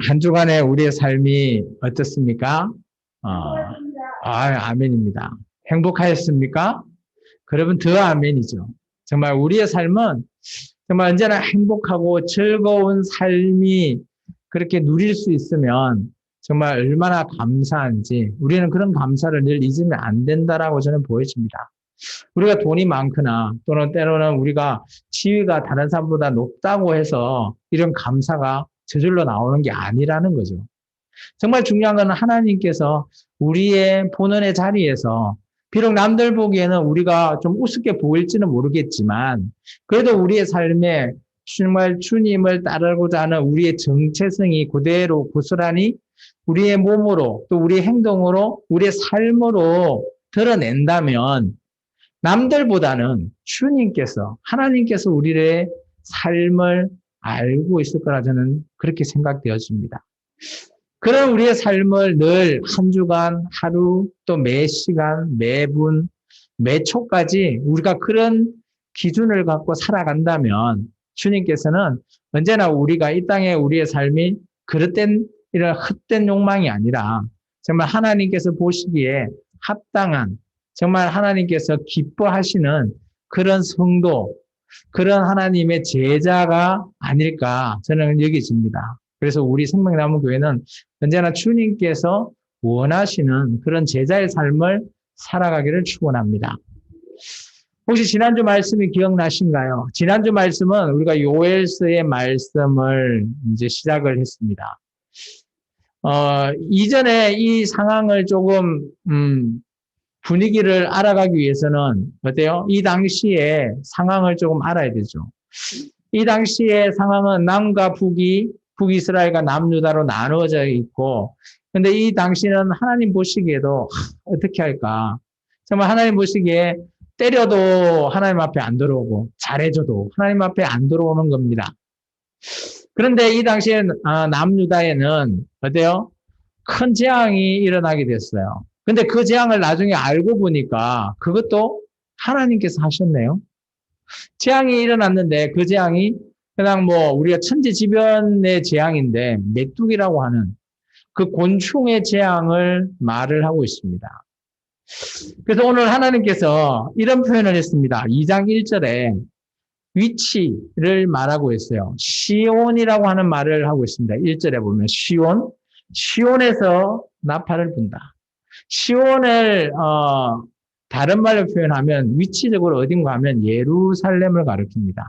한 주간의 우리의 삶이 어떻습니까? 어, 아멘입니다. 행복하였습니까? 그러면 더 아멘이죠. 정말 우리의 삶은 정말 언제나 행복하고 즐거운 삶이 그렇게 누릴 수 있으면 정말 얼마나 감사한지 우리는 그런 감사를 늘 잊으면 안 된다라고 저는 보여집니다. 우리가 돈이 많거나 또는 때로는 우리가 지위가 다른 사람보다 높다고 해서 이런 감사가 저절로 나오는 게 아니라는 거죠. 정말 중요한 건 하나님께서 우리의 본원의 자리에서 비록 남들 보기에는 우리가 좀 우습게 보일지는 모르겠지만 그래도 우리의 삶에 정말 주님을 따르고자 하는 우리의 정체성이 그대로 고스란히 우리의 몸으로 또 우리의 행동으로 우리의 삶으로 드러낸다면 남들보다는 주님께서 하나님께서 우리의 삶을 알고 있을 거라 저는 그렇게 생각되어집니다. 그런 우리의 삶을 늘 한 주간, 하루, 또 매 시간, 매분, 매 초까지 우리가 그런 기준을 갖고 살아간다면 주님께서는 언제나 우리가 이 땅에 우리의 삶이 그릇된 이런 헛된 욕망이 아니라 정말 하나님께서 보시기에 합당한 정말 하나님께서 기뻐하시는 그런 성도, 그런 하나님의 제자가 아닐까 저는 여겨집니다. 그래서 우리 생명나무교회는 언제나 주님께서 원하시는 그런 제자의 삶을 살아가기를 축원합니다. 혹시 지난주 말씀이 기억나신가요? 지난주 말씀은 우리가 요엘서의 말씀을 이제 시작을 했습니다. 이전에 이 상황을 조금 분위기를 알아가기 위해서는 어때요? 이 당시의 상황을 조금 알아야 되죠. 이 당시의 상황은 남과 북이스라엘과 남유다로 나누어져 있고, 근데 이 당시는 하나님 보시기에도 어떻게 할까? 정말 하나님 보시기에 때려도 하나님 앞에 안 들어오고 잘해줘도 하나님 앞에 안 들어오는 겁니다. 그런데 이 당시에 남유다에는 어때요? 큰 재앙이 일어나게 됐어요. 근데 그 재앙을 나중에 알고 보니까 그것도 하나님께서 하셨네요. 재앙이 일어났는데 그 재앙이 그냥 뭐 우리가 천지지변의 재앙인데 메뚜기라고 하는 그 곤충의 재앙을 말을 하고 있습니다. 그래서 오늘 하나님께서 이런 표현을 했습니다. 2장 1절에 위치를 말하고 있어요. 시온이라고 하는 말을 하고 있습니다. 1절에 보면 시온에서 나팔을 분다. 시온을 다른 말로 표현하면 위치적으로 어딘가 하면 예루살렘을 가리킵니다.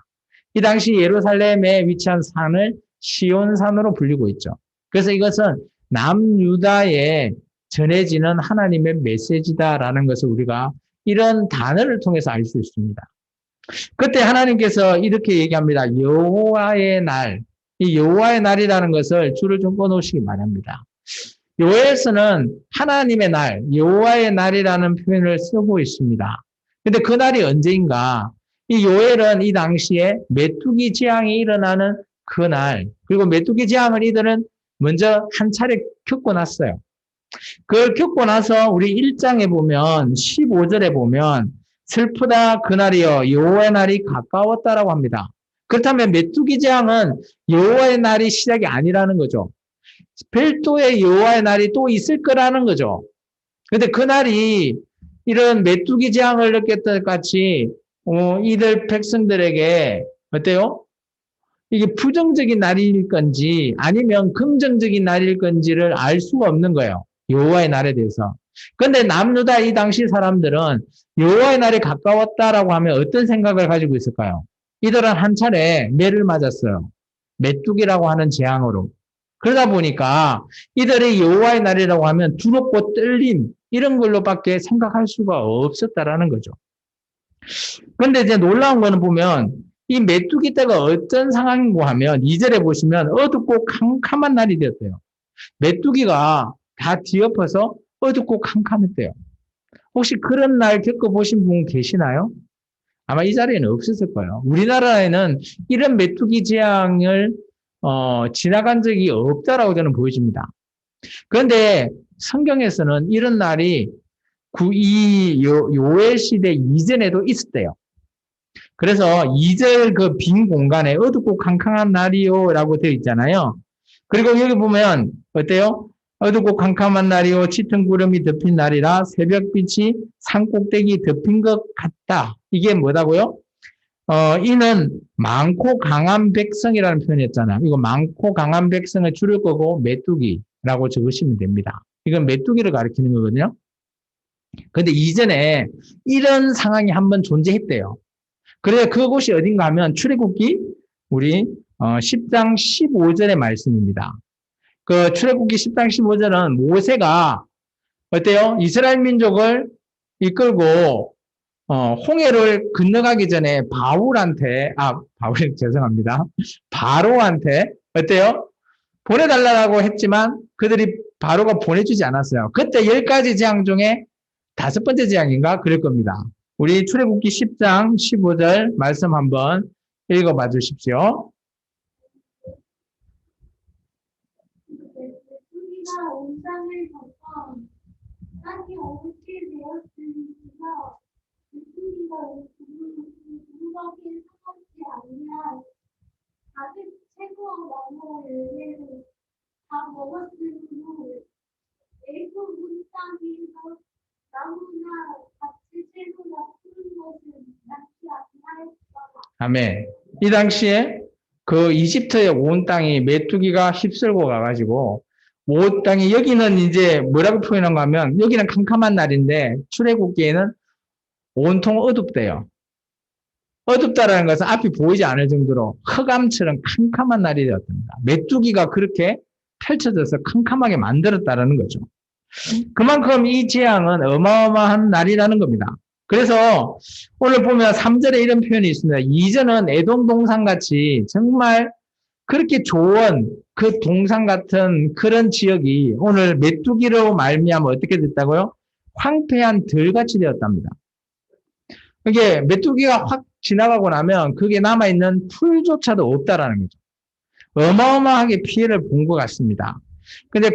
이 당시 예루살렘에 위치한 산을 시온산으로 불리고 있죠. 그래서 이것은 남유다에 전해지는 하나님의 메시지다라는 것을 우리가 이런 단어를 통해서 알 수 있습니다. 그때 하나님께서 이렇게 얘기합니다. 여호와의 날. 이 여호와의 날이라는 것을 줄을 좀 꺼놓으시기 바랍니다. 요엘서는 하나님의 날, 여호와의 날이라는 표현을 쓰고 있습니다. 근데 그 날이 언제인가? 이 요엘은 이 당시에 메뚜기 재앙이 일어나는 그 날, 그리고 메뚜기 재앙을 이들은 먼저 한 차례 겪고 났어요. 그걸 겪고 나서 우리 1장에 보면 15절에 보면 슬프다 그날이여 여호와의 날이 가까웠다라고 합니다. 그렇다면 메뚜기 재앙은 여호와의 날이 시작이 아니라는 거죠. 별도의 여호와의 날이 또 있을 거라는 거죠. 근데 그 날이 이런 메뚜기 재앙을 느꼈던 같이 이들 백성들에게 어때요? 이게 부정적인 날일 건지 아니면 긍정적인 날일 건지를 알 수가 없는 거예요. 여호와의 날에 대해서. 그런데 남유다 이 당시 사람들은 여호와의 날이 가까웠다라고 하면 어떤 생각을 가지고 있을까요? 이들은 한 차례 매를 맞았어요. 메뚜기라고 하는 재앙으로. 그러다 보니까 이들이 여호와의 날이라고 하면 두렵고 떨림 이런 걸로밖에 생각할 수가 없었다라는 거죠. 그런데 이제 놀라운 거는 보면 이 메뚜기 때가 어떤 상황인고 하면 2절에 보시면 어둡고 캄캄한 날이 되었대요. 메뚜기가 다 뒤엎어서 어둡고 캄캄했대요. 혹시 그런 날 겪어보신 분 계시나요? 아마 이 자리에는 없었을 거예요. 우리나라에는 이런 메뚜기 재앙을 지나간 적이 없다라고 저는 보여집니다. 그런데 성경에서는 이런 날이 요엘 시대 이전에도 있었대요. 그래서 2절 그 빈 공간에 어둡고 캄캄한 날이요라고 되어 있잖아요. 그리고 여기 보면 어때요? 어둡고 캄캄한 날이요 짙은 구름이 덮인 날이라 새벽빛이 산꼭대기 덮인 것 같다. 이게 뭐다고요? 이는 많고 강한 백성이라는 표현이었잖아요. 이거 많고 강한 백성을 줄일 거고 메뚜기라고 적으시면 됩니다. 이건 메뚜기를 가리키는 거거든요. 근데 이전에 이런 상황이 한번 존재했대요. 그래 그곳이 어딘가 하면 출애굽기 우리 10장 15절의 말씀입니다. 그 출애굽기 10장 15절은 모세가 어때요? 이스라엘 민족을 이끌고 홍해를 건너가기 전에 바울이 죄송합니다. 바로한테 어때요? 보내달라고 했지만 그들이 바로가 보내주지 않았어요. 그때 10가지 재앙 중에 5번째 재앙인가? 그럴 겁니다. 우리 출애굽기 10장 15절 말씀 한번 읽어봐 주십시오. 우리가 온 땅을 덮어 땅이 어둡게 되었으니까 우리가 누구밖에 상하지 아니한 가득 채고 나무 열매를 다 먹었으므로 애굽 온 땅에서 나무나 같이 채소나 푸른 것은 낳지 아니하였더라. 아멘. 이 당시에 그 이집트의 온 땅이 메뚜기가 휩쓸고 가가지고 온 땅이 여기는 이제 뭐라고 표현한가 하면 여기는 캄캄한 날인데 출애굽기에는 온통 어둡대요. 어둡다라는 것은 앞이 보이지 않을 정도로 흑암처럼 캄캄한 날이 되었답니다. 메뚜기가 그렇게 펼쳐져서 캄캄하게 만들었다라는 거죠. 그만큼 이 재앙은 어마어마한 날이라는 겁니다. 그래서 오늘 보면 3절에 이런 표현이 있습니다. 이전은 에돔 동산 같이 정말 그렇게 좋은 그 동산 같은 그런 지역이 오늘 메뚜기로 말미암아 어떻게 됐다고요? 황폐한 들같이 되었답니다. 이게 메뚜기가 확 지나가고 나면 그게 남아있는 풀조차도 없다라는 거죠. 어마어마하게 피해를 본 것 같습니다. 근데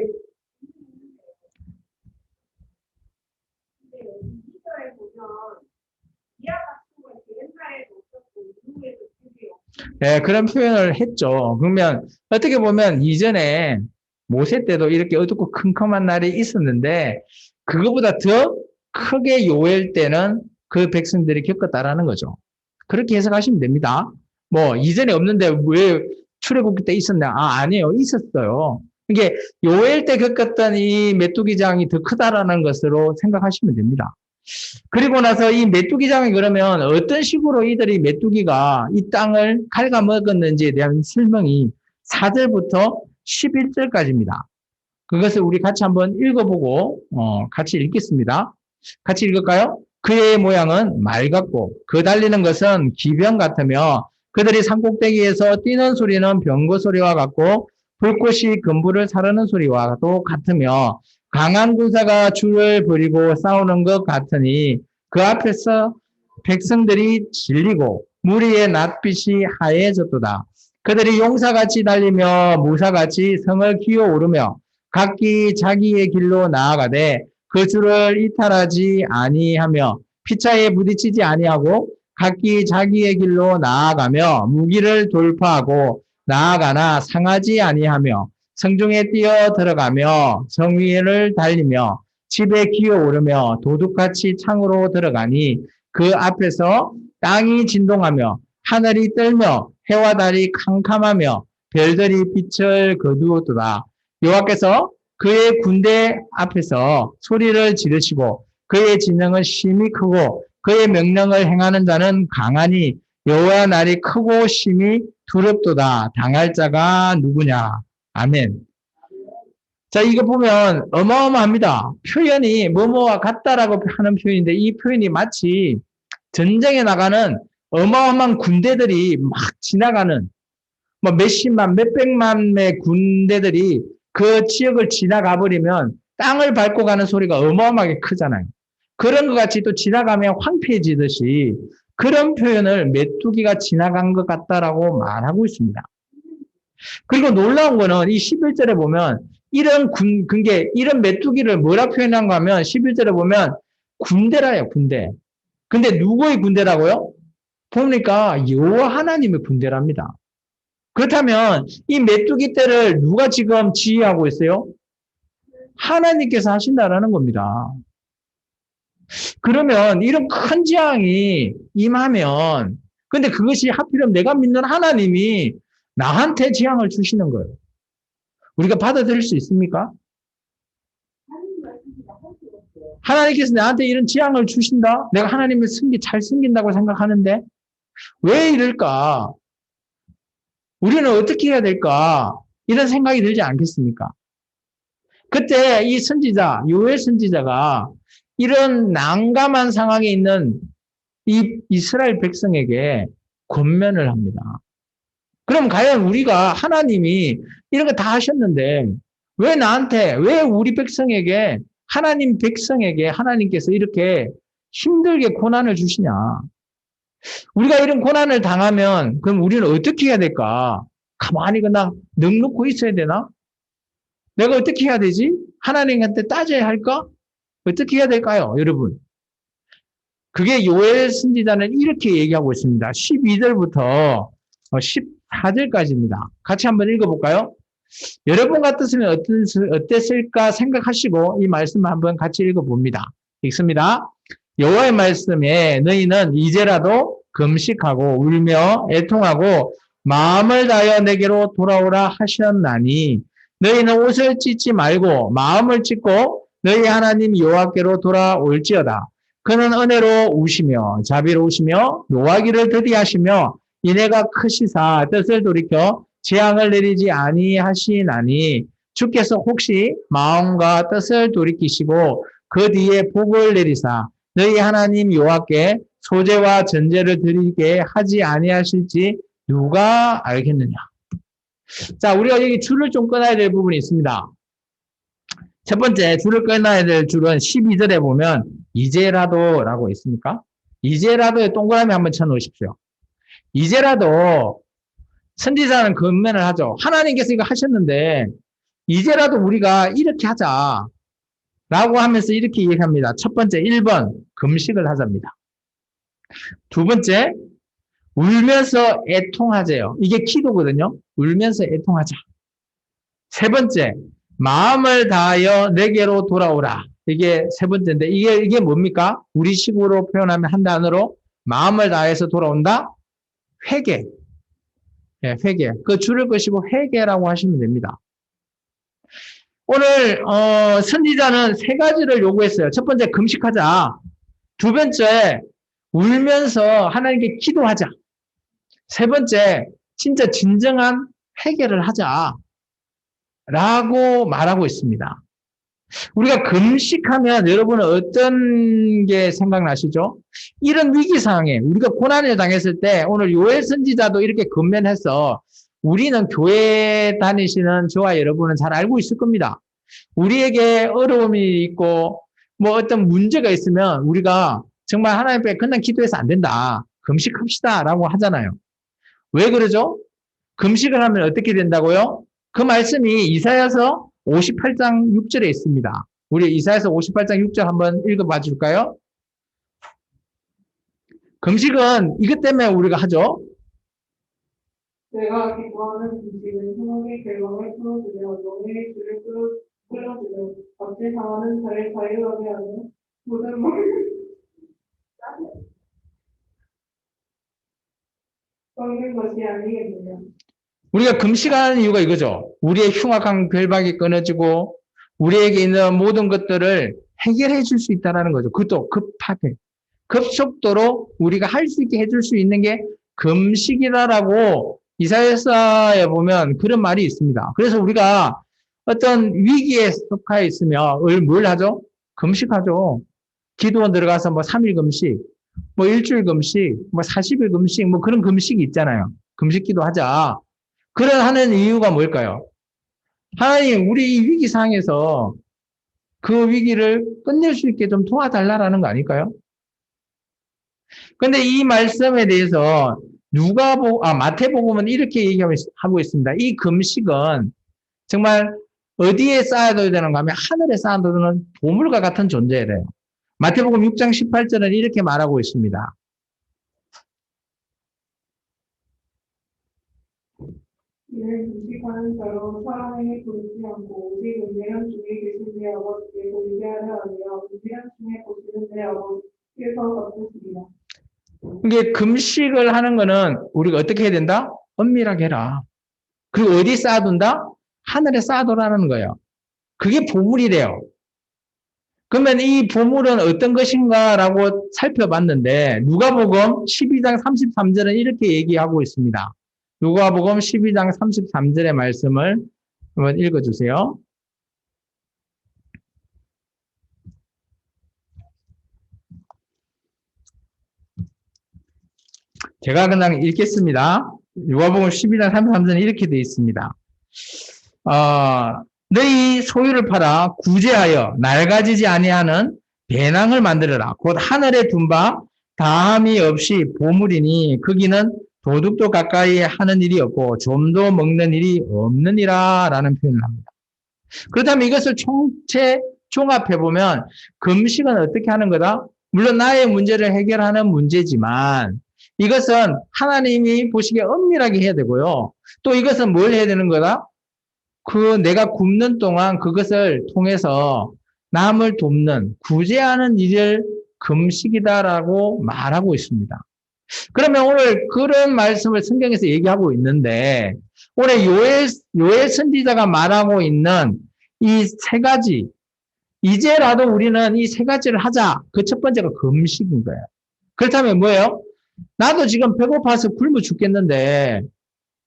네, 그런 표현을 했죠. 그러면 어떻게 보면 이전에 모세 때도 이렇게 어둡고 컴컴한 날이 있었는데 그거보다 더 크게 요엘 때는 그 백성들이 겪었다라는 거죠. 그렇게 해석하시면 됩니다. 뭐 이전에 없는데 왜 출애굽기 때 있었나? 아니에요. 있었어요. 이게 요엘 때 겪었던 이 메뚜기장이 더 크다라는 것으로 생각하시면 됩니다. 그리고 나서 이 메뚜기장이 그러면 어떤 식으로 이들이 메뚜기가 이 땅을 갉아먹었는지에 대한 설명이 4절부터 11절까지입니다. 그것을 우리 같이 한번 읽어보고 같이 읽겠습니다. 같이 읽을까요? 그의 모양은 말 같고 그 달리는 것은 기병 같으며 그들이 산꼭대기에서 뛰는 소리는 병거 소리와 같고 불꽃이 금불을 사르는 소리와도 같으며 강한 군사가 줄을 버리고 싸우는 것 같으니 그 앞에서 백성들이 질리고 무리의 낯빛이 하얘졌도다. 그들이 용사같이 달리며 무사같이 성을 기어오르며 각기 자기의 길로 나아가되 그 줄을 이탈하지 아니하며 피차에 부딪히지 아니하고 각기 자기의 길로 나아가며 무기를 돌파하고 나아가나 상하지 아니하며 성중에 뛰어 들어가며 성위를 달리며 집에 기어오르며 도둑같이 창으로 들어가니 그 앞에서 땅이 진동하며 하늘이 떨며 해와 달이 캄캄하며 별들이 빛을 거두었도다. 여호와께서 그의 군대 앞에서 소리를 지르시고 그의 진영은 심히 크고 그의 명령을 행하는 자는 강하니 여호와 날이 크고 심히 두렵도다. 당할 자가 누구냐. 아멘. 자, 이거 보면 어마어마합니다. 표현이 뭐뭐와 같다라고 하는 표현인데 이 표현이 마치 전쟁에 나가는 어마어마한 군대들이 막 지나가는 뭐 몇십만, 몇백만의 군대들이 그 지역을 지나가 버리면 땅을 밟고 가는 소리가 어마어마하게 크잖아요. 그런 것 같이 또 지나가면 황폐해지듯이 그런 표현을 메뚜기가 지나간 것 같다라고 말하고 있습니다. 그리고 놀라운 거는 이 11절에 보면 이런 이런 메뚜기를 뭐라 표현한가 하면 11절에 보면 군대라요, 군대. 근데 누구의 군대라고요? 보니까 여호와 하나님의 군대랍니다. 그렇다면 이 메뚜기 떼를 누가 지금 지휘하고 있어요? 하나님께서 하신다라는 겁니다. 그러면 이런 큰 재앙이 임하면, 근데 그것이 하필이면 내가 믿는 하나님이 나한테 재앙을 주시는 거예요. 우리가 받아들일 수 있습니까? 하나님께서 나한테 이런 재앙을 주신다? 내가 하나님을 잘 숨긴다고 생각하는데 왜 이럴까? 우리는 어떻게 해야 될까? 이런 생각이 들지 않겠습니까? 그때 이 선지자, 요엘 선지자가 이런 난감한 상황에 있는 이 이스라엘 백성에게 권면을 합니다. 그럼 과연 우리가 하나님이 이런 거 다 하셨는데 왜 나한테, 왜 우리 백성에게, 하나님 백성에게 하나님께서 이렇게 힘들게 고난을 주시냐? 우리가 이런 고난을 당하면 그럼 우리는 어떻게 해야 될까? 가만히 그냥 넋놓고 있어야 되나? 내가 어떻게 해야 되지? 하나님한테 따져야 할까? 어떻게 해야 될까요, 여러분? 그게 요엘 선지자는 이렇게 얘기하고 있습니다. 12절부터 14절까지입니다. 같이 한번 읽어볼까요? 여러분 같았으면 어땠을까 생각하시고 이 말씀을 한번 같이 읽어봅니다. 읽습니다. 여호와의 말씀에 너희는 이제라도 금식하고 울며 애통하고 마음을 다하여 내게로 돌아오라 하셨나니 너희는 옷을 찢지 말고 마음을 찢고 너희 하나님 여호와께로 돌아올지어다. 그는 은혜로 우시며 자비로우시며 노하기를 더디하시며 이내가 크시사 뜻을 돌이켜 재앙을 내리지 아니하시나니 주께서 혹시 마음과 뜻을 돌이키시고 그 뒤에 복을 내리사 너희 하나님 여호와께 소제와 전제를 드리게 하지 아니하실지 누가 알겠느냐. 자, 우리가 여기 줄을 좀 끊어야 될 부분이 있습니다. 첫 번째 줄을 끊어야 될 줄은 12절에 보면 이제라도 라고 있습니까? 이제라도에 동그라미 한번 쳐놓으십시오. 이제라도 선지자는 권면을 하죠. 하나님께서 이거 하셨는데 이제라도 우리가 이렇게 하자 라고 하면서 이렇게 얘기합니다. 첫 번째 1번 금식을 하자입니다. 두 번째 울면서 애통하재요. 이게 기도거든요. 울면서 애통하자. 세 번째 마음을 다하여 내게로 돌아오라. 이게 세 번째인데 이게 뭡니까? 우리식으로 표현하면 한 단어로 마음을 다해서 돌아온다? 회개. 예, 회개. 그 줄을 끄시고 회개라고 하시면 됩니다. 오늘 선지자는 세 가지를 요구했어요. 첫 번째 금식하자. 두 번째 울면서 하나님께 기도하자. 세 번째 진짜 진정한 회개를 하자. 라고 말하고 있습니다. 우리가 금식하면 여러분은 어떤 게 생각나시죠? 이런 위기 상황에 우리가 고난을 당했을 때 오늘 요엘 선지자도 이렇게 권면해서 우리는 교회 다니시는 저와 여러분은 잘 알고 있을 겁니다. 우리에게 어려움이 있고 뭐 어떤 문제가 있으면 우리가 정말 하나님 앞에 그냥 기도해서 안 된다. 금식합시다 라고 하잖아요. 왜 그러죠? 금식을 하면 어떻게 된다고요? 그 말씀이 이사야서 58장 6절에 있습니다. 우리 이사야서 58장 6절 한번 읽어봐 줄까요? 금식은 이것 때문에 우리가 하죠. 내가 기뻐하는 금식은 형의 결방을 풀어주며 너의 줄을 끌어주며 어찌 상하는 자를 자유하게 하며 모든 말을 꺾는 것이 아니겠느냐. 우리가 금식하는 이유가 이거죠. 우리의 흉악한 결박이 끊어지고 우리에게 있는 모든 것들을 해결해 줄 수 있다는 거죠. 그것도 급하게, 급속도로 우리가 할 수 있게 해줄 수 있는 게 금식이라고 이사야서에 보면 그런 말이 있습니다. 그래서 우리가 어떤 위기에 속해 있으면 뭘 하죠? 금식하죠. 기도원 들어가서 뭐 3일 금식, 뭐 일주일 금식, 뭐 40일 금식, 뭐 그런 금식이 있잖아요. 금식 기도하자. 그런 하는 이유가 뭘까요? 하나님, 우리 이 위기 상황에서 그 위기를 끝낼 수 있게 좀 도와달라는 거 아닐까요? 근데 이 말씀에 대해서 마태복음은 이렇게 얘기하고 있습니다. 이 금식은 정말 어디에 쌓아둬야 되는가 하면 하늘에 쌓아두는 보물과 같은 존재래요. 마태복음 6장 18절은 이렇게 말하고 있습니다. 이는 금식하는 자로 사람에게 보이지 않고 오직 은밀한 중에 계신 내 아버지께 보이게 하려 하며 은밀한 중에 보시는 내 아버지께서 갚으시리라. 이게 금식을 하는 거는 우리가 어떻게 해야 된다? 엄밀하게 해라. 그리고 어디 쌓아둔다? 하늘에 쌓아두라는 거예요. 그게 보물이래요. 그러면 이 보물은 어떤 것인가라고 살펴봤는데 누가복음 12장 33절은 이렇게 얘기하고 있습니다. 누가복음 12장 33절의 말씀을 한번 읽어주세요. 제가 그냥 읽겠습니다. 누가복음 12장 33절은 이렇게 되어 있습니다. 너희 소유를 팔아 구제하여 낡아지지 아니하는 배낭을 만들어라. 곧 하늘에 둔 바 다함이 없이 보물이니 거기는 도둑도 가까이 하는 일이 없고 좀도 먹는 일이 없느니라 라는 표현을 합니다. 그렇다면 이것을 종합해 보면 금식은 어떻게 하는 거다? 물론 나의 문제를 해결하는 문제지만 이것은 하나님이 보시기에 엄밀하게 해야 되고요. 또 이것은 뭘 해야 되는 거다? 내가 굶는 동안 그것을 통해서 남을 돕는, 구제하는 일을 금식이다라고 말하고 있습니다. 그러면 오늘 그런 말씀을 성경에서 얘기하고 있는데, 오늘 요엘 선지자가 말하고 있는 이 세 가지, 이제라도 우리는 이 세 가지를 하자. 그 첫 번째가 금식인 거예요. 그렇다면 뭐예요? 나도 지금 배고파서 굶어 죽겠는데,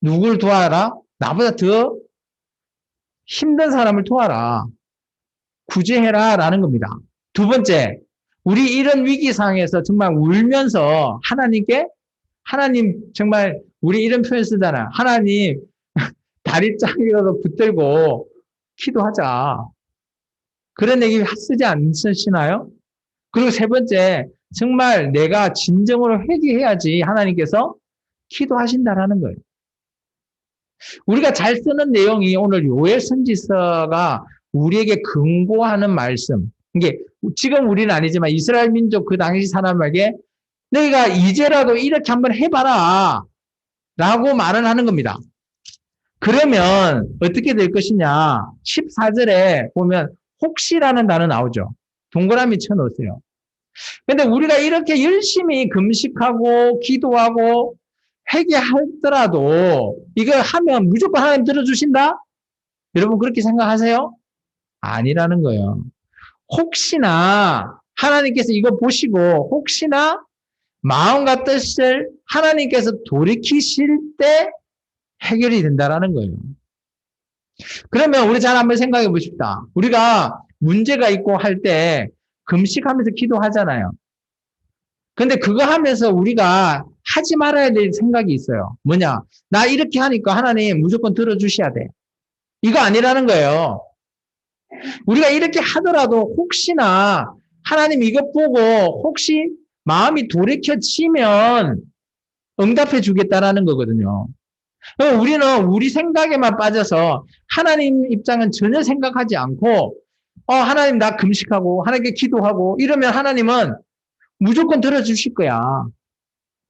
누굴 도와라? 나보다 더 힘든 사람을 도와라. 구제해라. 라는 겁니다. 두 번째, 우리 이런 위기 상황에서 정말 울면서 하나님 정말 우리 이런 표현 쓰잖아. 하나님 다리 짝이라도 붙들고 기도하자. 그런 얘기 쓰지 않으시나요? 그리고 세 번째, 정말 내가 진정으로 회개해야지 하나님께서 기도하신다라는 거예요. 우리가 잘 쓰는 내용이 오늘 요엘 선지서가 우리에게 근거하는 말씀. 이게 지금 우리는 아니지만 이스라엘 민족 그 당시 사람에게 너희가 이제라도 이렇게 한번 해봐라 라고 말을 하는 겁니다. 그러면 어떻게 될 것이냐. 14절에 보면 혹시라는 단어 나오죠. 동그라미 쳐놓으세요. 근데 우리가 이렇게 열심히 금식하고 기도하고 회개하더라도 이걸 하면 무조건 하나님 들어주신다? 여러분 그렇게 생각하세요? 아니라는 거예요. 혹시나 하나님께서 이거 보시고 혹시나 마음과 뜻을 하나님께서 돌이키실 때 해결이 된다라는 거예요. 그러면 우리 잘 한번 생각해 보십시다. 우리가 문제가 있고 할 때 금식하면서 기도하잖아요. 근데 그거 하면서 우리가 하지 말아야 될 생각이 있어요. 뭐냐? 나 이렇게 하니까 하나님 무조건 들어주셔야 돼. 이거 아니라는 거예요. 우리가 이렇게 하더라도 혹시나 하나님 이것 보고 혹시 마음이 돌이켜지면 응답해 주겠다라는 거거든요. 우리는 우리 생각에만 빠져서 하나님 입장은 전혀 생각하지 않고 하나님 나 금식하고 하나님께 기도하고 이러면 하나님은 무조건 들어주실 거야.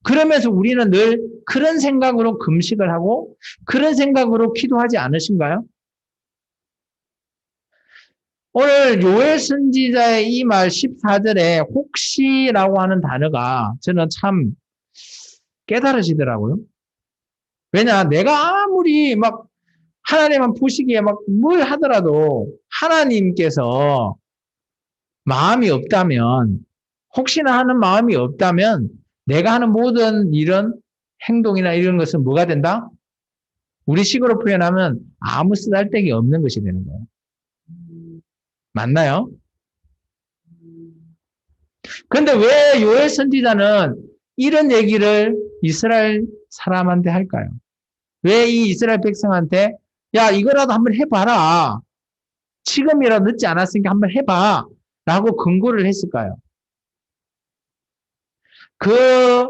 그러면서 우리는 늘 그런 생각으로 금식을 하고 그런 생각으로 기도하지 않으신가요? 오늘 요엘 선지자의 이 말 14절에 혹시라고 하는 단어가 저는 참 깨달으시더라고요. 왜냐, 내가 아무리 막 하나님만 보시기에 막 뭘 하더라도 하나님께서 마음이 없다면, 혹시나 하는 마음이 없다면 내가 하는 모든 이런 행동이나 이런 것은 뭐가 된다? 우리 식으로 표현하면 아무 쓰잘데기 없는 것이 되는 거예요. 맞나요? 그런데 왜 요엘 선지자는 이런 얘기를 이스라엘 사람한테 할까요? 왜 이 이스라엘 백성한테 야 이거라도 한번 해봐라. 지금이라도 늦지 않았으니까 한번 해봐. 라고 권고를 했을까요? 그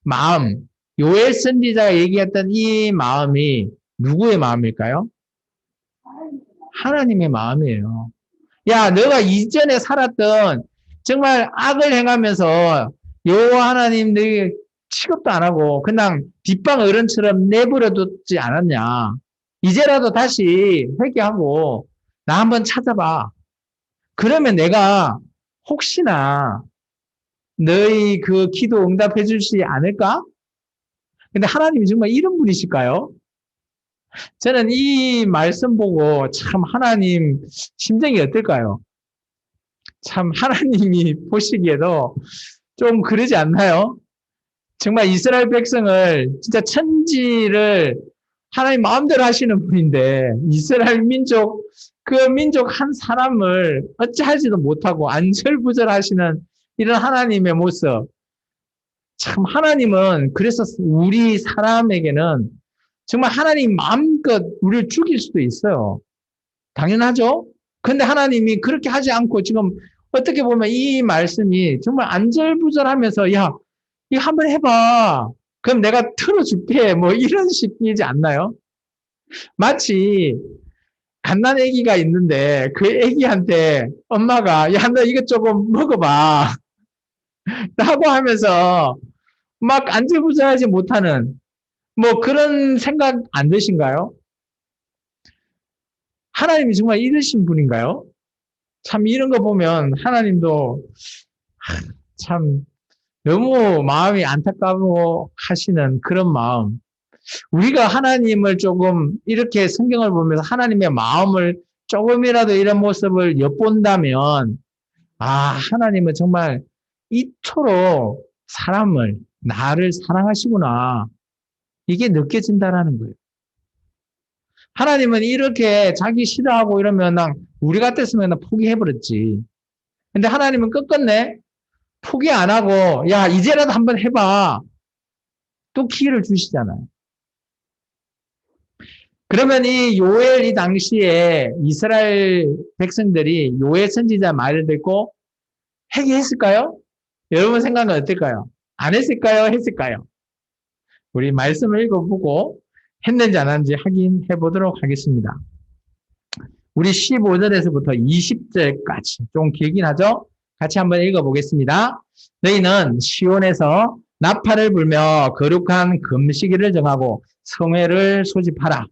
마음, 요엘 선지자가 얘기했던 이 마음이 누구의 마음일까요? 하나님의 마음이에요. 야, 너가 이전에 살았던 정말 악을 행하면서 여호와 하나님 너희 취급도 안 하고 그냥 뒷방 어른처럼 내버려두지 않았냐. 이제라도 다시 회개하고 나 한번 찾아봐. 그러면 내가 혹시나 너희 그 기도 응답해 주시지 않을까? 근데 하나님이 정말 이런 분이실까요? 저는 이 말씀 보고 참 하나님 심정이 어떨까요? 참 하나님이 보시기에도 좀 그러지 않나요? 정말 이스라엘 백성을 진짜 천지를 하나님 마음대로 하시는 분인데 이스라엘 민족 그 민족 한 사람을 어찌하지도 못하고 안절부절하시는 이런 하나님의 모습. 참 하나님은 그래서 우리 사람에게는 정말 하나님 마음껏 우리를 죽일 수도 있어요. 당연하죠? 근데 하나님이 그렇게 하지 않고 지금 어떻게 보면 이 말씀이 정말 안절부절하면서 야, 이거 한번 해봐. 그럼 내가 틀어줄게. 뭐 이런 식이지 않나요? 마치 갓난 아기가 있는데 그 아기한테 엄마가 야, 너 이것 조금 먹어봐. 라고 하면서 막 안절부절하지 못하는 뭐 그런 생각 안 드신가요? 하나님이 정말 이러신 분인가요? 참 이런 거 보면 하나님도 참 너무 마음이 안타까워 하시는 그런 마음. 우리가 하나님을 조금 이렇게 성경을 보면서 하나님의 마음을 조금이라도 이런 모습을 엿본다면, 아, 하나님은 정말 이토록 사람을, 나를 사랑하시구나. 이게 느껴진다라는 거예요. 하나님은 이렇게 자기 싫어하고 이러면 우리 같았으면 포기해버렸지. 근데 하나님은 끝끝내 포기 안 하고, 야, 이제라도 한번 해봐. 또 기회를 주시잖아요. 그러면 이 요엘 이 당시에 이스라엘 백성들이 요엘 선지자 말을 듣고 회개했을까요? 여러분 생각은 어떨까요? 안 했을까요? 했을까요? 우리 말씀을 읽어보고 했는지 안 했는지 확인해 보도록 하겠습니다. 우리 15절에서부터 20절까지 좀 길긴 하죠? 같이 한번 읽어보겠습니다. 너희는 시온에서 나팔을 불며 거룩한 금식일을 정하고 성회를 소집하라.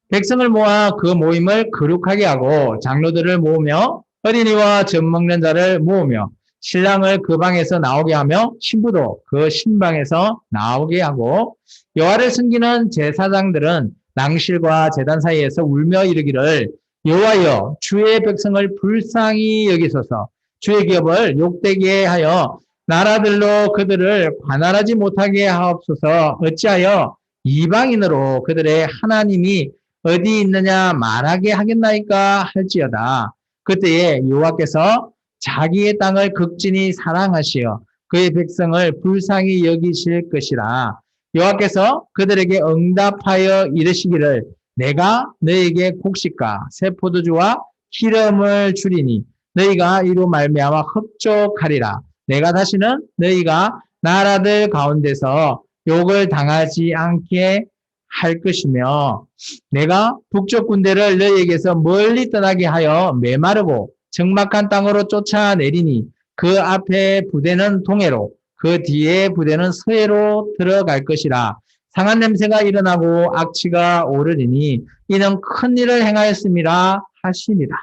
백성을 모아 그 모임을 거룩하게 하고 장로들을 모으며 어린이와 젖 먹는 자를 모으며 신랑을 그 방에서 나오게 하며 신부도 그 신방에서 나오게 하고 여호와를 섬기는 제사장들은 낭실과 제단 사이에서 울며 이르기를 여호와여 주의 백성을 불쌍히 여기소서 주의 기업을 욕되게 하여 나라들로 그들을 관할하지 못하게 하옵소서 어찌하여 이방인으로 그들의 하나님이 어디 있느냐 말하게 하겠나이까 할지어다. 그때에 여호와께서 자기의 땅을 극진히 사랑하시어 그의 백성을 불쌍히 여기실 것이라. 여호와께서 그들에게 응답하여 이르시기를 내가 너에게 곡식과 새 포도주와 기름을 주리니 너희가 이로 말미암아 흡족하리라. 내가 다시는 너희가 나라들 가운데서 욕을 당하지 않게 할 것이며 내가 북쪽 군대를 너희에게서 멀리 떠나게 하여 메마르고 적막한 땅으로 쫓아내리니 그 앞에 부대는 동해로 그 뒤에 부대는 서해로 들어갈 것이라. 상한 냄새가 일어나고 악취가 오르리니 이는 큰 일을 행하였음이라 하시니라.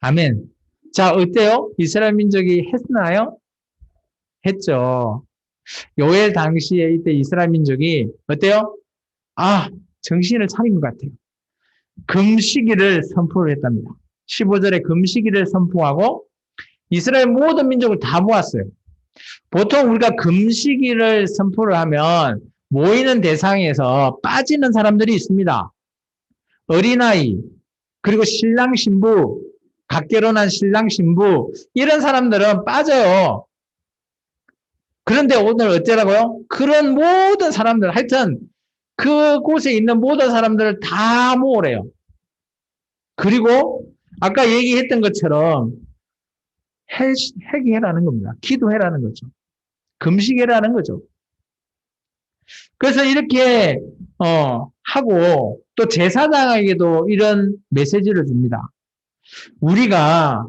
아멘. 자, 어때요? 이스라엘 민족이 했나요? 했죠. 요엘 당시에 이때 이스라엘 민족이 어때요? 아, 정신을 차린 것 같아요. 금식일을 선포를 했답니다. 15절에 금식일을 선포하고 이스라엘 모든 민족을 다 모았어요. 보통 우리가 금식일을 선포를 하면 모이는 대상에서 빠지는 사람들이 있습니다. 어린아이, 그리고 신랑 신부, 갓결혼한 신랑 신부 이런 사람들은 빠져요. 그런데 오늘 어쩌라고요? 그런 모든 사람들, 하여튼 그곳에 있는 모든 사람들을 다 모으래요. 그리고 아까 얘기했던 것처럼 회개해라는 겁니다. 기도해라는 거죠. 금식해라는 거죠. 그래서 이렇게 하고 또 제사장에게도 이런 메시지를 줍니다. 우리가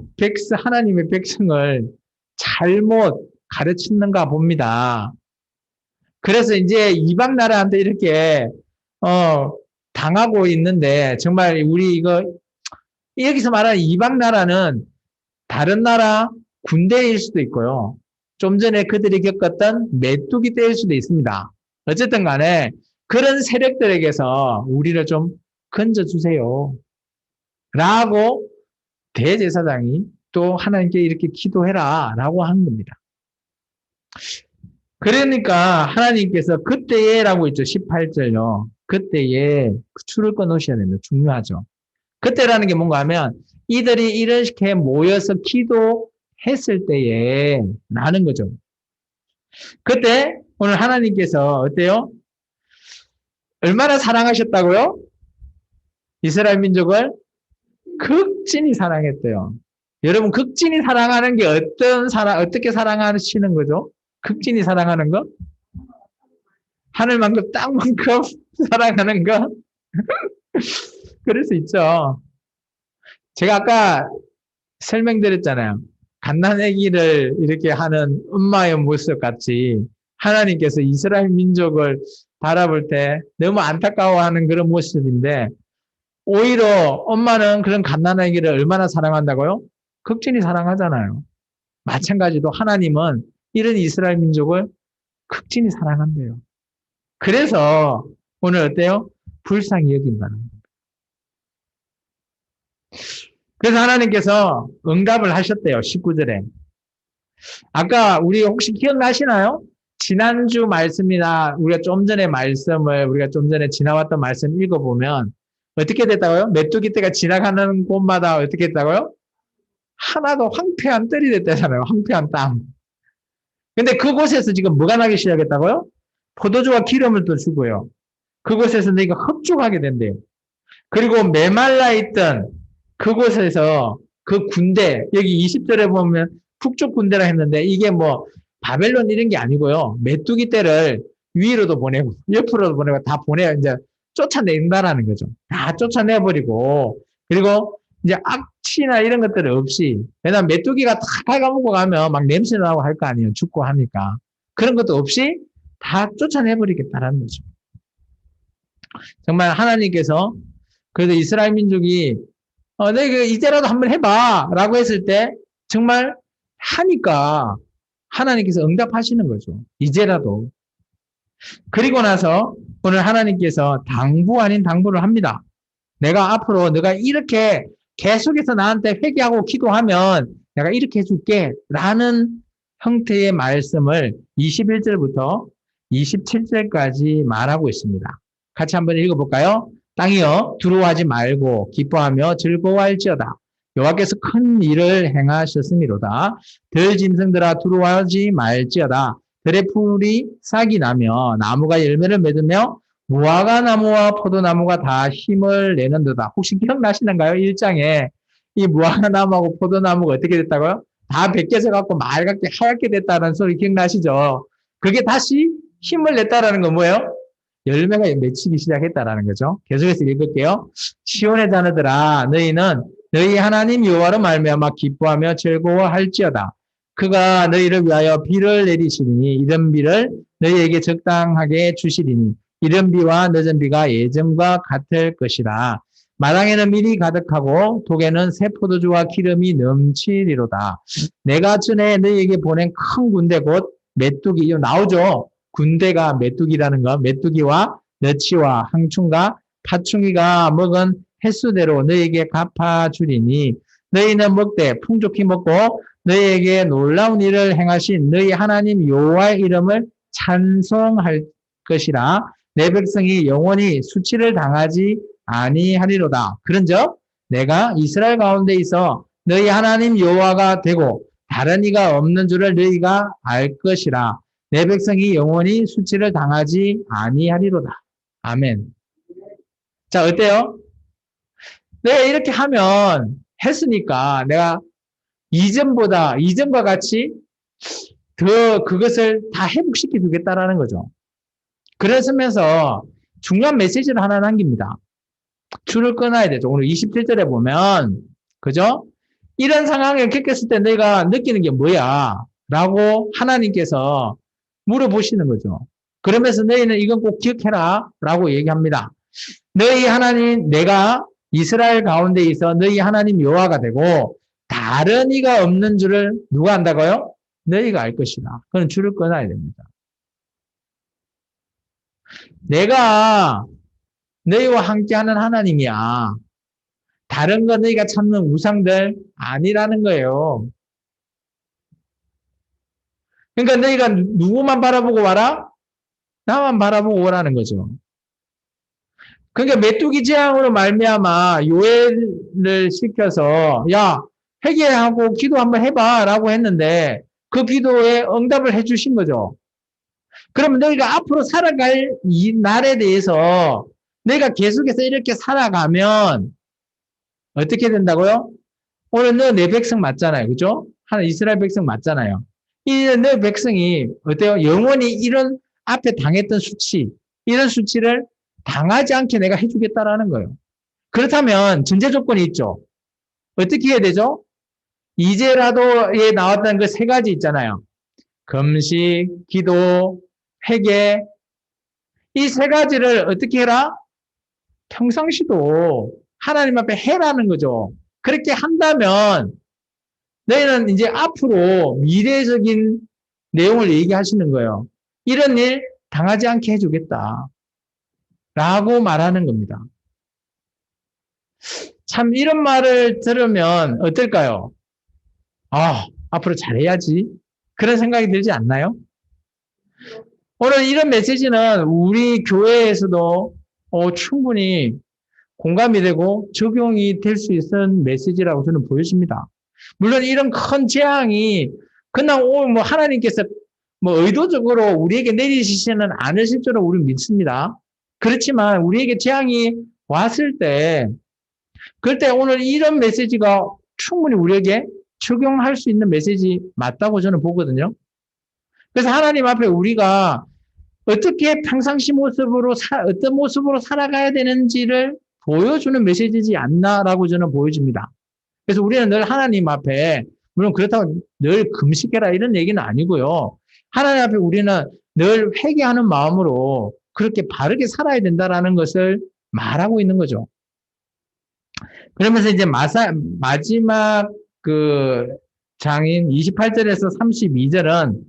하나님의 백성을 잘못 가르치는가 봅니다. 그래서 이제 이방 나라한테 이렇게 당하고 있는데 정말 우리 이거 여기서 말하는 이방 나라는 다른 나라 군대일 수도 있고요. 좀 전에 그들이 겪었던 메뚜기 떼일 수도 있습니다. 어쨌든 간에 그런 세력들에게서 우리를 좀 건져주세요. 라고 대제사장이 또 하나님께 이렇게 기도해라 라고 하는 겁니다. 그러니까 하나님께서 그때에 라고 있죠. 18절요. 그때에 줄을 끊으셔야 됩니다. 중요하죠. 그때라는 게 뭔가 하면 이들이 이렇게 모여서 기도했을 때에 라는 거죠. 그때 오늘 하나님께서 어때요? 얼마나 사랑하셨다고요? 이스라엘 민족을 극진히 사랑했대요. 여러분 극진히 사랑하는 게 어떻게 사랑하시는 거죠? 극진히 사랑하는 거? 하늘만큼 땅만큼 사랑하는 거? 그럴 수 있죠. 제가 아까 설명드렸잖아요. 갓난아기를 이렇게 하는 엄마의 모습 같이 하나님께서 이스라엘 민족을 바라볼 때 너무 안타까워하는 그런 모습인데 오히려 엄마는 그런 갓난아기를 얼마나 사랑한다고요? 극진히 사랑하잖아요. 마찬가지로 하나님은 이런 이스라엘 민족을 극진히 사랑한대요. 그래서 오늘 어때요? 불쌍히 여긴다는 거예요. 그래서 하나님께서 응답을 하셨대요. 19절에. 아까 우리 혹시 기억나시나요? 지난주 말씀이나 우리가 좀 전에 말씀을 우리가 좀 전에 지나왔던 말씀 읽어보면 어떻게 됐다고요? 메뚜기 떼가 지나가는 곳마다 어떻게 됐다고요? 하나도 황폐한 뜰이 됐다잖아요. 황폐한 땅. 근데 그곳에서 지금 뭐가 나기 시작했다고요? 포도주와 기름을 또 주고요. 그곳에서 너희가 흡족하게 된대요. 그리고 메말라 있던 그곳에서 그 군대, 여기 20절에 보면 북쪽 군대라 했는데 이게 뭐 바벨론 이런 게 아니고요. 메뚜기 떼를 위로도 보내고 옆으로도 보내고 다 이제 쫓아낸다라는 거죠. 다 쫓아내버리고 그리고 이제 악취나 이런 것들은 없이 왜냐면 메뚜기가 다 갉아먹고 가면 막 냄새 나고 할 거 아니에요. 죽고 하니까. 그런 것도 없이 다 쫓아내버리겠다라는 거죠. 정말 하나님께서 그래도 이스라엘 민족이 너희가 이제라도 한번 해봐 라고 했을 때 정말 하니까 하나님께서 응답하시는 거죠. 이제라도. 그리고 나서 오늘 하나님께서 당부 아닌 당부를 합니다. 내가 앞으로 너가 이렇게 계속해서 나한테 회개하고 기도하면 내가 이렇게 해줄게 라는 형태의 말씀을 21절부터 27절까지 말하고 있습니다. 같이 한번 읽어볼까요? 땅이여 두려워하지 말고 기뻐하며 즐거워할지어다. 여호와께서 큰 일을 행하셨음이로다. 들 짐승들아 두려워하지 말지어다. 들의 풀이 싹이 나며 나무가 열매를 맺으며 무화과 나무와 포도나무가 다 힘을 내는도다. 혹시 기억나시는가요? 1장에 이 무화과 나무하고 포도나무가 어떻게 됐다고요? 다 벗겨져 갖고 맑게 하얗게 됐다는 소리 기억나시죠? 그게 다시 힘을 냈다라는 건 뭐예요? 열매가 맺히기 시작했다라는 거죠. 계속해서 읽을게요. 시온의 자녀들아 너희는 너희 하나님 여호와로 말미암아 기뻐하며 즐거워할지어다. 그가 너희를 위하여 비를 내리시리니 이런 비를 너희에게 적당하게 주시리니 이른 비와 늦은 비가 예전과 같을 것이라. 마당에는 밀이 가득하고 독에는 새 포도주와 기름이 넘치리로다. 내가 전에 너희에게 보낸 큰 군대 곧 메뚜기 나오죠. 군대가 메뚜기라는 것, 메뚜기와 너치와 항충과 파충이가 먹은 횟수대로 너희에게 갚아주리니 너희는 먹되 풍족히 먹고 너희에게 놀라운 일을 행하신 너희 하나님 여호와의 이름을 찬송할 것이라. 내 백성이 영원히 수치를 당하지 아니하리로다. 그런즉 내가 이스라엘 가운데 있어 너희 하나님 여호와가 되고 다른 이가 없는 줄을 너희가 알 것이라. 내 백성이 영원히 수치를 당하지 아니하리로다. 아멘. 자, 어때요? 내가 이렇게 하면 했으니까 내가 이전과 같이 더 그것을 다 회복시켜 주겠다라는 거죠. 그러면서 중요한 메시지를 하나 남깁니다. 줄을 끊어야 되죠. 오늘 27절에 보면, 그죠? 이런 상황을 겪었을 때 내가 느끼는 게 뭐야? 라고 하나님께서 물어보시는 거죠. 그러면서 너희는 이건 꼭 기억해라. 라고 얘기합니다. 너희 하나님, 내가 이스라엘 가운데 있어 너희 하나님 여호와가 되고 다른 이가 없는 줄을 누가 안다고요? 너희가 알 것이다. 그건 줄을 끊어야 됩니다. 내가 너희와 함께하는 하나님이야. 다른 거 너희가 찾는 우상들 아니라는 거예요. 그러니까 너희가 누구만 바라보고 와라? 나만 바라보고 오라는 거죠. 그러니까 메뚜기 재앙으로 말미암아 요엘을 시켜서 야 회개하고 기도 한번 해봐라고 했는데 그 기도에 응답을 해주신 거죠. 그러면 너희가 앞으로 살아갈 이 날에 대해서 너희가 계속해서 이렇게 살아가면 어떻게 된다고요? 오늘 너 내 백성 맞잖아요. 그죠? 하나 이스라엘 백성 맞잖아요. 이 너 백성이 어때요? 영원히 이런 앞에 당했던 수치, 이런 수치를 당하지 않게 내가 해주겠다라는 거예요. 그렇다면 전제 조건이 있죠. 어떻게 해야 되죠? 이제라도에 나왔던 그 세 가지 있잖아요. 금식, 기도, 회개. 이 세 가지를 어떻게 해라? 평상시도 하나님 앞에 해라는 거죠. 그렇게 한다면 너희는 이제 앞으로 미래적인 내용을 얘기하시는 거예요. 이런 일 당하지 않게 해주겠다. 라고 말하는 겁니다. 참 이런 말을 들으면 어떨까요? 아, 앞으로 잘해야지. 그런 생각이 들지 않나요? 오늘 이런 메시지는 우리 교회에서도 충분히 공감이 되고 적용이 될 수 있는 메시지라고 저는 보여집니다. 물론 이런 큰 재앙이 그냥 뭐 하나님께서 뭐 의도적으로 우리에게 내리시지는 않으실 줄로 우리는 믿습니다. 그렇지만 우리에게 재앙이 왔을 때 그럴 때 오늘 이런 메시지가 충분히 우리에게 적용할 수 있는 메시지 맞다고 저는 보거든요. 그래서 하나님 앞에 우리가 어떻게 평상시 모습으로 어떤 모습으로 살아가야 되는지를 보여주는 메시지지 않나라고 저는 보여집니다. 그래서 우리는 늘 하나님 앞에 물론 그렇다고 늘 금식해라 이런 얘기는 아니고요. 하나님 앞에 우리는 늘 회개하는 마음으로 그렇게 바르게 살아야 된다라는 것을 말하고 있는 거죠. 그러면서 이제 마지막 그 장인 28절에서 32절은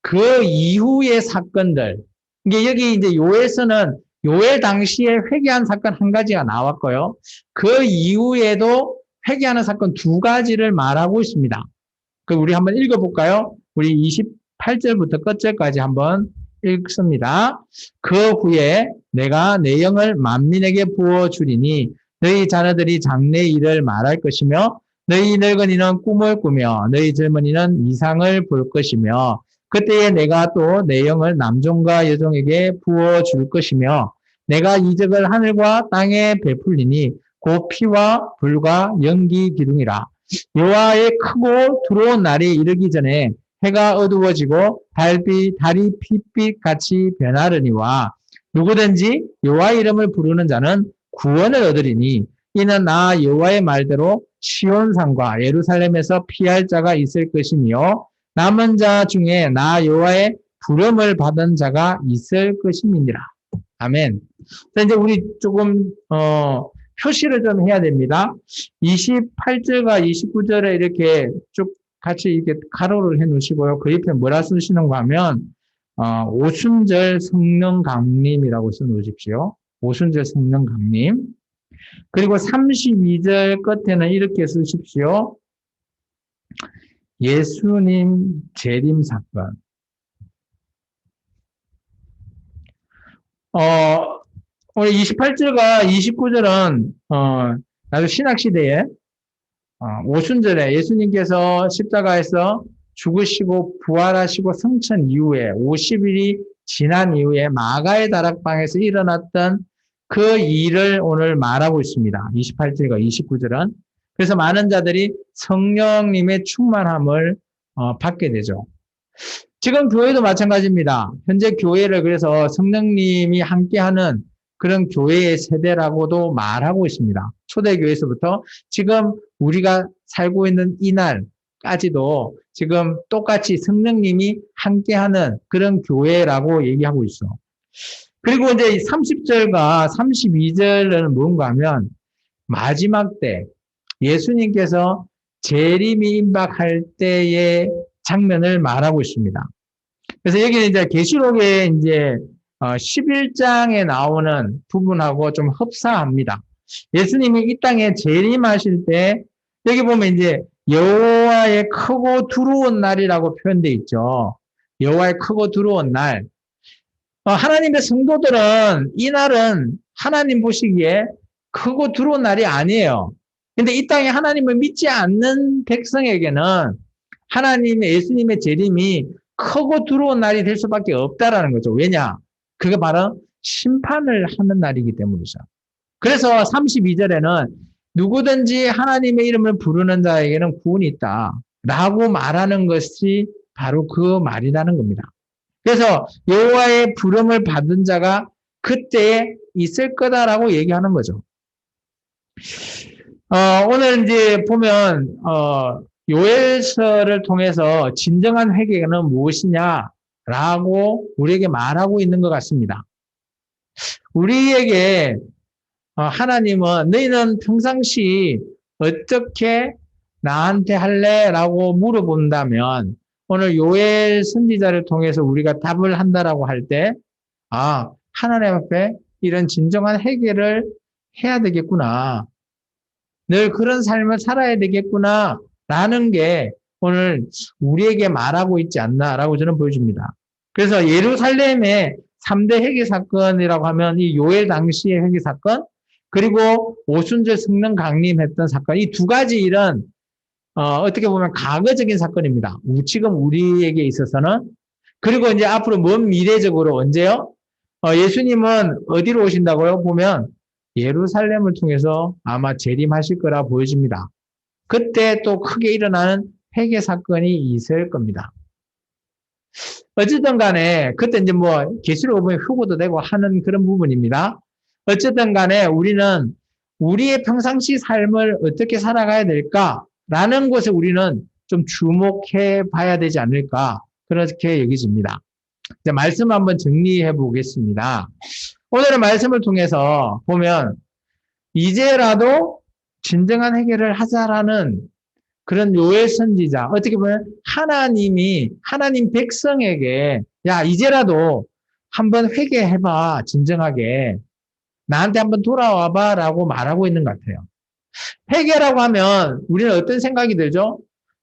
그 이후의 사건들. 이게 여기 이제 요엘서는 요엘 당시에 회개한 사건 한 가지가 나왔고요. 그 이후에도 회개하는 사건 두 가지를 말하고 있습니다. 그 우리 한번 읽어볼까요? 우리 28절부터 끝절까지 한번 읽습니다. 그 후에 내가 내 영을 만민에게 부어주리니 너희 자녀들이 장래 일을 말할 것이며 너희 늙은이는 꿈을 꾸며 너희 젊은이는 이상을 볼 것이며 그때에 내가 또 내 영을 남종과 여종에게 부어줄 것이며 내가 이적을 하늘과 땅에 베풀리니 곧 피와 불과 연기 기둥이라. 여호와의 크고 두려운 날이 이르기 전에 해가 어두워지고 달이 핏빛 같이 변하려니와 누구든지 여호와 이름을 부르는 자는 구원을 얻으리니 이는 나 여호와의 말대로 시온산과 예루살렘에서 피할 자가 있을 것이며 남은 자 중에 나 여호와의 부름을 받은 자가 있을 것임이니라. 아멘. 자, 이제 우리 조금 표시를 좀 해야 됩니다. 28절과 29절에 이렇게 쭉 같이 이렇게 가로를 해 놓으시고요. 그 옆에 뭐라 쓰시는가 하면 오순절 성령 강림이라고 써 놓으십시오. 오순절 성령 강림. 그리고 32절 끝에는 이렇게 쓰십시오. 예수님 재림 사건. 오늘 28절과 29절은 나도 신학시대에 오순절에 예수님께서 십자가에서 죽으시고 부활하시고 승천 이후에 50일이 지난 이후에 마가의 다락방에서 일어났던 그 일을 오늘 말하고 있습니다. 28절과 29절은. 그래서 많은 자들이 성령님의 충만함을 받게 되죠. 지금 교회도 마찬가지입니다. 현재 교회를 그래서 성령님이 함께하는 그런 교회의 세대라고도 말하고 있습니다. 초대교회에서부터 지금 우리가 살고 있는 이날까지도 지금 똑같이 성령님이 함께하는 그런 교회라고 얘기하고 있어. 그리고 이제 30절과 32절은 뭔가 하면 마지막 때 예수님께서 재림이 임박할 때의 장면을 말하고 있습니다. 그래서 여기는 이제 계시록에 이제 11장에 나오는 부분하고 좀 흡사합니다. 예수님이 이 땅에 재림하실 때 여기 보면 이제 여호와의 크고 두려운 날이라고 표현되어 있죠. 여호와의 크고 두려운 날. 하나님의 성도들은 이 날은 하나님 보시기에 크고 두려운 날이 아니에요. 근데 이 땅에 하나님을 믿지 않는 백성에게는 하나님의 예수님의 재림이 크고 두려운 날이 될 수밖에 없다라는 거죠. 왜냐? 그게 바로 심판을 하는 날이기 때문이죠. 그래서 32절에는 누구든지 하나님의 이름을 부르는 자에게는 구원이 있다라고 말하는 것이 바로 그 말이라는 겁니다. 그래서 여호와의 부름을 받은 자가 그때에 있을 거다라고 얘기하는 거죠. 오늘 이제 보면 요엘서를 통해서 진정한 회개는 무엇이냐라고 우리에게 말하고 있는 것 같습니다. 우리에게 하나님은 너희는 평상시 어떻게 나한테 할래? 라고 물어본다면 오늘 요엘 선지자를 통해서 우리가 답을 한다라고 할 때 하나님 앞에 이런 진정한 회개를 해야 되겠구나. 늘 그런 삶을 살아야 되겠구나. 라는 게 오늘 우리에게 말하고 있지 않나라고 저는 보여집니다. 그래서 예루살렘의 3대 회개 사건이라고 하면 이 요엘 당시의 회개 사건, 그리고 오순절 성령 강림했던 사건, 이 두 가지 일은 어떻게 보면 과거적인 사건입니다. 지금 우리에게 있어서는. 그리고 이제 앞으로 먼 미래적으로 언제요? 예수님은 어디로 오신다고요? 보면 예루살렘을 통해서 아마 재림하실 거라 보여집니다. 그때 또 크게 일어나는 회개 사건이 있을 겁니다. 어쨌든 간에 그때 이제 뭐 계시록 보면 휴고도 되고 하는 그런 부분입니다. 어쨌든 간에 우리는 우리의 평상시 삶을 어떻게 살아가야 될까라는 것에 우리는 좀 주목해 봐야 되지 않을까 그렇게 여겨집니다. 이제 말씀 한번 정리해 보겠습니다. 오늘의 말씀을 통해서 보면 이제라도 진정한 해결을 하자라는 그런 요엘 선지자, 어떻게 보면 하나님 백성에게 야 이제라도 한번 회개해봐 진정하게 나한테 한번 돌아와봐 라고 말하고 있는 것 같아요. 회개라고 하면 우리는 어떤 생각이 들죠?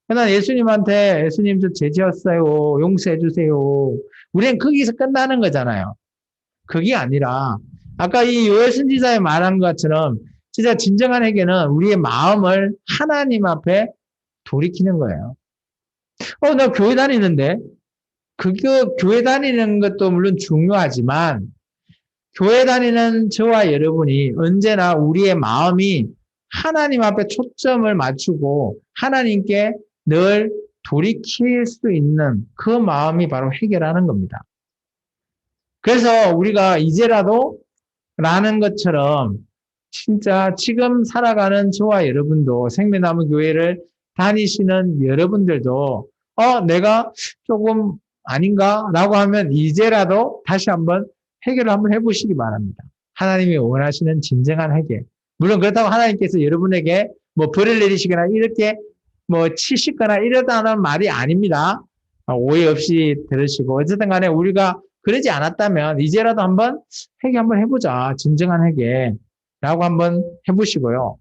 난 예수님한테 예수님 저 죄 지었어요 용서해 주세요. 우리는 거기서 끝나는 거잖아요. 그게 아니라 아까 이 요엘 선지자의 말한 것처럼 진짜 진정한 회개는 우리의 마음을 하나님 앞에 돌이키는 거예요. 나 교회 다니는데 교회 다니는 것도 물론 중요하지만 교회 다니는 저와 여러분이 언제나 우리의 마음이 하나님 앞에 초점을 맞추고 하나님께 늘 돌이킬 수 있는 그 마음이 바로 회개라는 겁니다. 그래서 우리가 이제라도 라는 것처럼 진짜 지금 살아가는 저와 여러분도 생명나무 교회를 다니시는 여러분들도 내가 조금 아닌가? 라고 하면 이제라도 다시 한번 회개를 한번 해보시기 바랍니다. 하나님이 원하시는 진정한 회개. 물론 그렇다고 하나님께서 여러분에게 뭐 벌을 내리시거나 이렇게 뭐 치시거나 이러다는 말이 아닙니다. 오해 없이 들으시고 어쨌든 간에 우리가 그러지 않았다면 이제라도 한번 회개 한번 해보자. 진정한 회개라고 한번 해보시고요.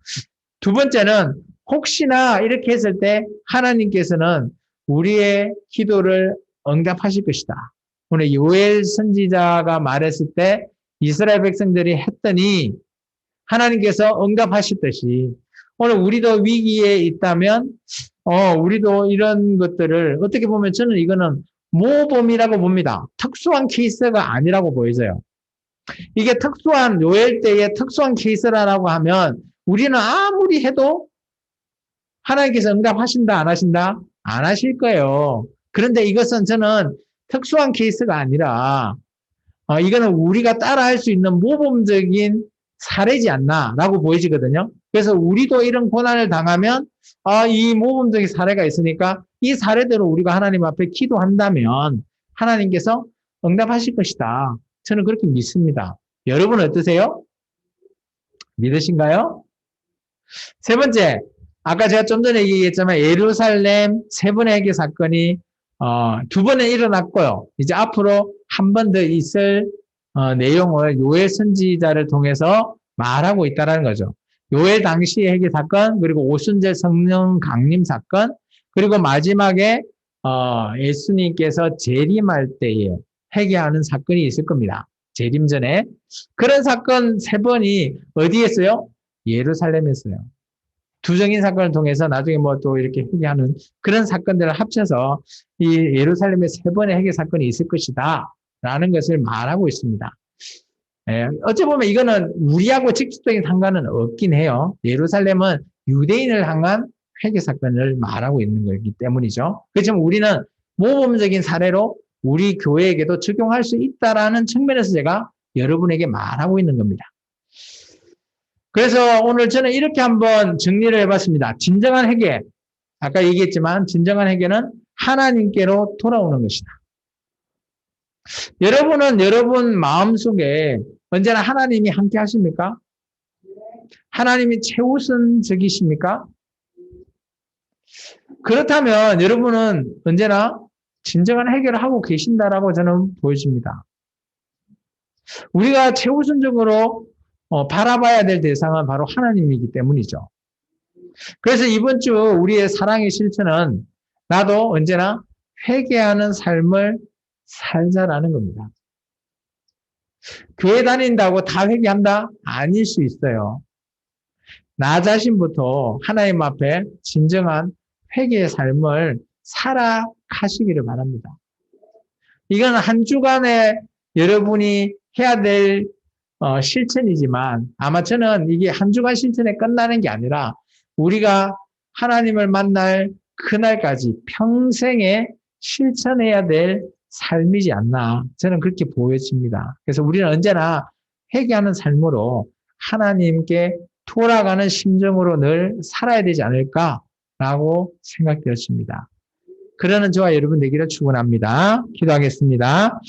두 번째는 혹시나 이렇게 했을 때 하나님께서는 우리의 기도를 응답하실 것이다. 오늘 요엘 선지자가 말했을 때 이스라엘 백성들이 했더니 하나님께서 응답하셨듯이 오늘 우리도 위기에 있다면 우리도 이런 것들을 어떻게 보면 저는 이거는 모범이라고 봅니다. 특수한 케이스가 아니라고 보여져요. 이게 특수한 요엘 때의 특수한 케이스라고 하면 우리는 아무리 해도 하나님께서 응답하신다 안 하신다? 안 하실 거예요. 그런데 이것은 저는 특수한 케이스가 아니라 이거는 우리가 따라할 수 있는 모범적인 사례지 않나라고 보여지거든요. 그래서 우리도 이런 고난을 당하면 이 모범적인 사례가 있으니까 이 사례대로 우리가 하나님 앞에 기도한다면 하나님께서 응답하실 것이다. 저는 그렇게 믿습니다. 여러분 어떠세요? 믿으신가요? 세 번째, 아까 제가 좀 전에 얘기했지만 예루살렘 세 번의 회개 사건이 두 번은 일어났고요. 이제 앞으로 한 번 더 있을 내용을 요엘 선지자를 통해서 말하고 있다는 거죠. 요엘 당시의 회개 사건, 그리고 오순절 성령 강림 사건, 그리고 마지막에 예수님께서 재림할 때에 회개하는 사건이 있을 겁니다. 재림 전에. 그런 사건 세 번이 어디에 있어요? 예루살렘에 있어요. 두정인 사건을 통해서 나중에 뭐 또 이렇게 회개하는 그런 사건들을 합쳐서 이 예루살렘에 세 번의 회개 사건이 있을 것이다 라는 것을 말하고 있습니다. 어찌 보면 이거는 우리하고 직접적인 상관은 없긴 해요. 예루살렘은 유대인을 향한 회개 사건을 말하고 있는 거기 때문이죠. 그렇지만 우리는 모범적인 사례로 우리 교회에게도 적용할 수 있다라는 측면에서 제가 여러분에게 말하고 있는 겁니다. 그래서 오늘 저는 이렇게 한번 정리를 해봤습니다. 진정한 회개, 아까 얘기했지만 진정한 회개는 하나님께로 돌아오는 것이다. 여러분은 여러분 마음속에 언제나 하나님이 함께 하십니까? 하나님이 최우선적이십니까? 그렇다면 여러분은 언제나 진정한 해결을 하고 계신다라고 저는 보여집니다. 우리가 최우선적으로 바라봐야 될 대상은 바로 하나님이기 때문이죠. 그래서 이번 주 우리의 사랑의 실천은 나도 언제나 회개하는 삶을 살자라는 겁니다. 교회 다닌다고 다 회개한다? 아닐 수 있어요. 나 자신부터 하나님 앞에 진정한 회개의 삶을 살아가시기를 바랍니다. 이건 한 주간에 여러분이 해야 될 실천이지만 아마 저는 이게 한 주간 실천에 끝나는 게 아니라 우리가 하나님을 만날 그날까지 평생에 실천해야 될 삶이지 않나 저는 그렇게 보여집니다. 그래서 우리는 언제나 회개하는 삶으로 하나님께 돌아가는 심정으로 늘 살아야 되지 않을까라고 생각되었습니다. 그러는 저와 여러분 되기를 축원합니다. 기도하겠습니다.